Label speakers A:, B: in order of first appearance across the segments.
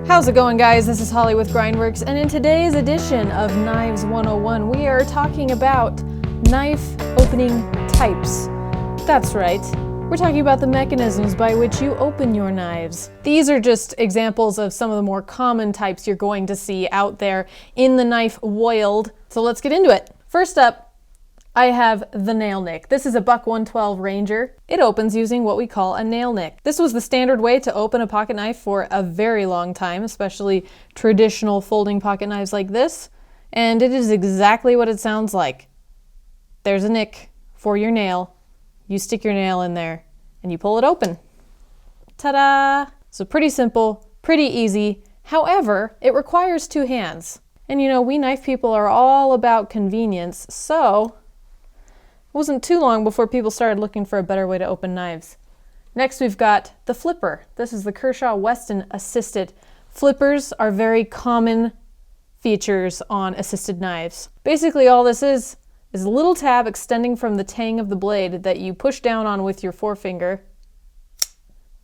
A: How's it going, guys? This is Holly with Grindworx, and in today's edition of Knives 101, we are talking about knife opening types. That's right. We're talking about the mechanisms by which you open your knives. These are just examples of some of the more common types you're going to see out there in the knife world. So let's get into it. First up, I have the nail nick. This is a Buck 112 Ranger. It opens using what we call a nail nick. This was the standard way to open a pocket knife for a very long time, especially traditional folding pocket knives like this. And it is exactly what it sounds like. There's a nick for your nail. You stick your nail in there and you pull it open. Ta-da! So pretty simple, pretty easy. However, it requires two hands. And you know, we knife people are all about convenience, so it wasn't too long before people started looking for a better way to open knives. Next, we've got the flipper. This is the Kershaw Westin assisted. Flippers are very common features on assisted knives. Basically, all this is a little tab extending from the tang of the blade that you push down on with your forefinger.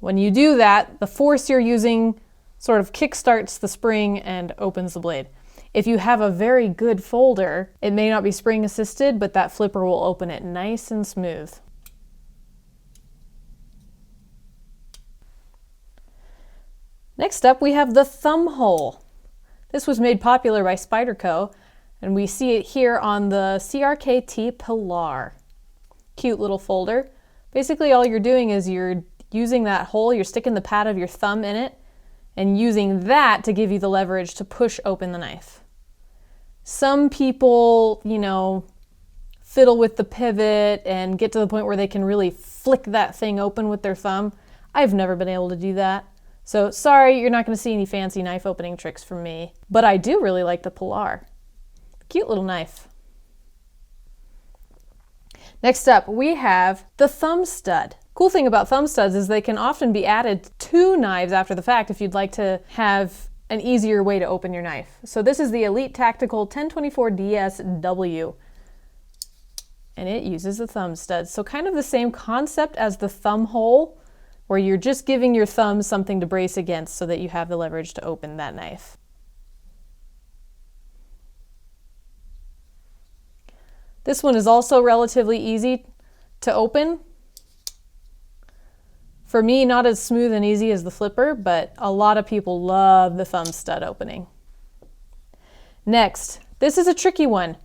A: When you do that, the force you're using sort of kickstarts the spring and opens the blade. If you have a very good folder, it may not be spring assisted, but that flipper will open it nice and smooth. Next up, we have the thumb hole. This was made popular by Spyderco, and we see it here on the CRKT Pilar. Cute little folder. Basically, all you're doing is you're using that hole, you're sticking the pad of your thumb in it, and using that to give you the leverage to push open the knife. Some people, you know, fiddle with the pivot and get to the point where they can really flick that thing open with their thumb. I've never been able to do that. So sorry, you're not going to see any fancy knife opening tricks from me. But I do really like the Pilar. Cute little knife. Next up, we have the thumb stud. Cool thing about thumb studs is they can often be added to knives after the fact if you'd like to have an easier way to open your knife. So this is the Elite Tactical 1024 DSW, and it uses the thumb stud. So kind of the same concept as the thumb hole, where you're just giving your thumb something to brace against so that you have the leverage to open that knife. This one is also relatively easy to open. For me, not as smooth and easy as the flipper, but a lot of people love the thumb stud opening. Next, this is a tricky one.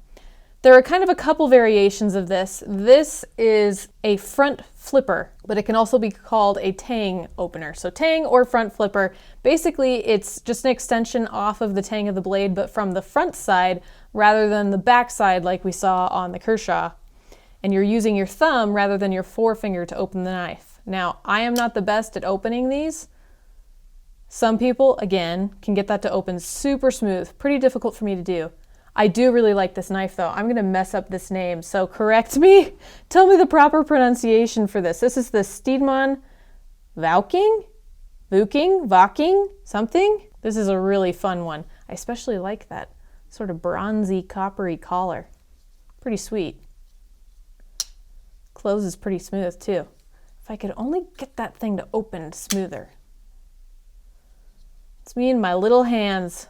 A: There are kind of a couple variations of this. This is a front flipper, but it can also be called a tang opener. So tang or front flipper, basically it's just an extension off of the tang of the blade, but from the front side rather than the back side like we saw on the Kershaw. And you're using your thumb rather than your forefinger to open the knife. Now, I am not the best at opening these. Some people, again, can get that to open super smooth. Pretty difficult for me to do. I do really like this knife though. I'm gonna mess up this name, so correct me. Tell me the proper pronunciation for this. This is the Stedemon Vouking? Vouking? Something? This is a really fun one. I especially like that sort of bronzy, coppery collar. Pretty sweet. Closes pretty smooth too. If I could only get that thing to open smoother. It's me and my little hands.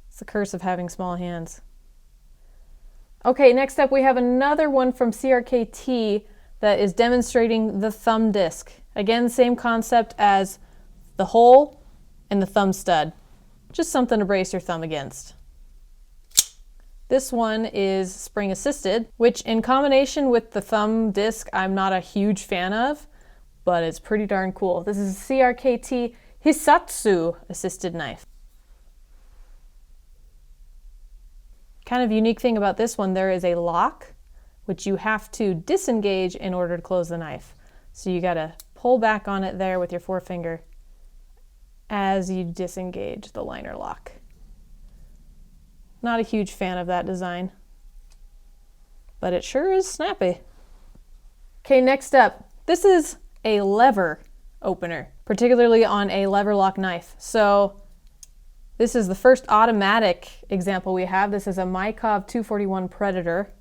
A: It's the curse of having small hands. Okay, next up we have another one from CRKT that is demonstrating the thumb disc. Again, same concept as the hole and the thumb stud. Just something to brace your thumb against. This one is spring assisted, which in combination with the thumb disc, I'm not a huge fan of, but it's pretty darn cool. This is a CRKT Hissatsu assisted knife. Kind of unique thing about this one, there is a lock, which you have to disengage in order to close the knife. So you gotta pull back on it there with your forefinger as you disengage the liner lock. Not a huge fan of that design, but it sure is snappy. Okay, next up, this is a lever opener, particularly on a Leverlock knife. So this is the first automatic example we have. This is a Mikov 241 Predator.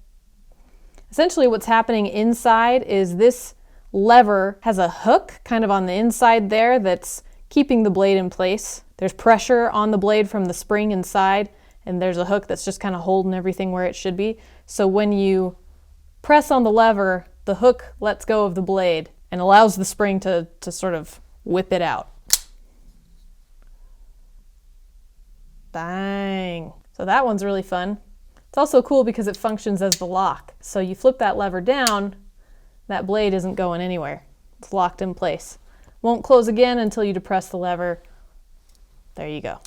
A: Essentially what's happening inside is this lever has a hook kind of on the inside there that's keeping the blade in place. There's pressure on the blade from the spring inside, and there's a hook that's just kind of holding everything where it should be. So when you press on the lever, the hook lets go of the blade and allows the spring to sort of whip it out. Bang! So that one's really fun. It's also cool because it functions as the lock. So you flip that lever down, that blade isn't going anywhere. It's locked in place. Won't close again until you depress the lever. There you go.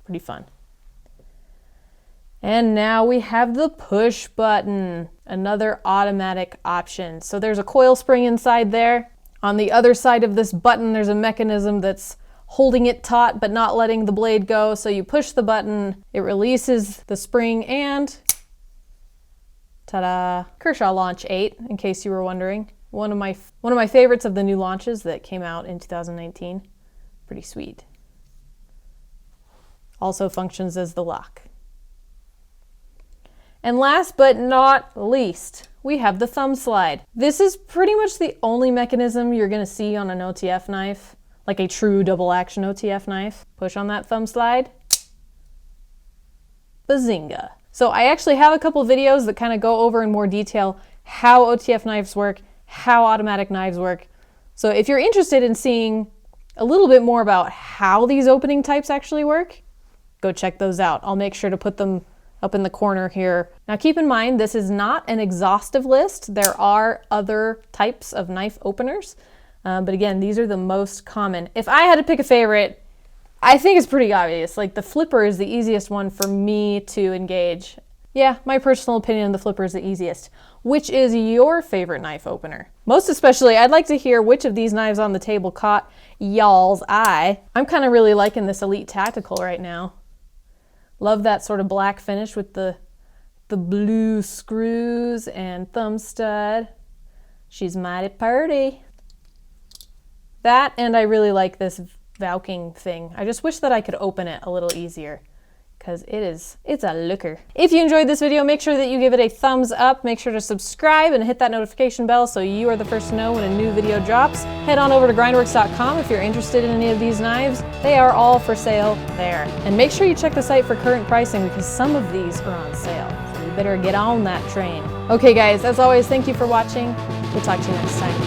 A: Pretty fun. And now we have the push button, another automatic option. So there's a coil spring inside there. On the other side of this button, there's a mechanism that's holding it taut but not letting the blade go. So you push the button, it releases the spring, and ta-da! Kershaw Launch 8, in case you were wondering. One of my favorites of the new launches that came out in 2019. Pretty sweet. Also functions as the lock. And last but not least, we have the thumb slide. This is pretty much the only mechanism you're gonna see on an OTF knife, like a true double action OTF knife. Push on that thumb slide. Bazinga. So I actually have a couple videos that kind of go over in more detail how OTF knives work, how automatic knives work. So if you're interested in seeing a little bit more about how these opening types actually work, go check those out. I'll make sure to put them up in the corner here. Now keep in mind, this is not an exhaustive list. There are other types of knife openers, but again, these are the most common. If I had to pick a favorite, I think it's pretty obvious. Like the flipper is the easiest one for me to engage. Yeah, my personal opinion, the flipper is the easiest. Which is your favorite knife opener? Most especially, I'd like to hear which of these knives on the table caught y'all's eye. I'm kind of really liking this Elite Tactical right now. Love that sort of black finish with the blue screws and thumb stud. She's mighty pretty. That, and I really like this Vouking thing. I just wish that I could open it a little easier, because it's a looker. If you enjoyed this video, make sure that you give it a thumbs up. Make sure to subscribe and hit that notification bell so you are the first to know when a new video drops. Head on over to grindworx.com if you're interested in any of these knives. They are all for sale there. And make sure you check the site for current pricing, because some of these are on sale. So you better get on that train. Okay guys, as always, thank you for watching. We'll talk to you next time.